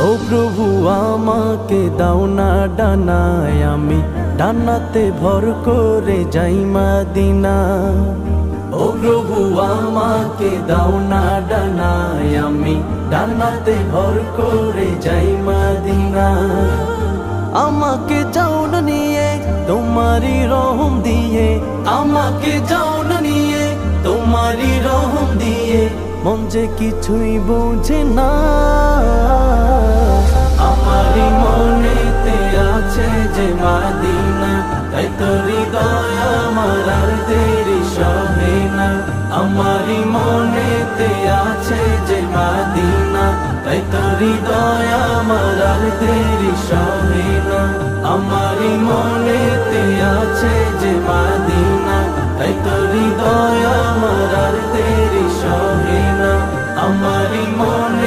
ও প্রভু আমাকে দাও না ডানায়, আমি ডানাতে ভর করে যাই মদিনা। ও প্রভু আমাকে দাও না ডানায়, আমি ডানাতে ভর করে যাই মদিনা। আমাকে যাও না নিয়ে তোমারি রহম দিয়ে, আমাকে যাও না নিয়ে তোমারি রহম দিয়ে, মন যে কিছুই বোঝে না। আমারি মনেতে আছে যে মদিনা, তাই তো হৃদয় আমার আর দেরি সহে না। আমারি মনেতে আছে যে মদিনা, তাই তো হৃদয় আমার আর দেরি সহে না। আমারি মনেতে আছে যে মদিনা, তাই তো হৃদয় আমার আর দেরি সহে না। আমারি মনে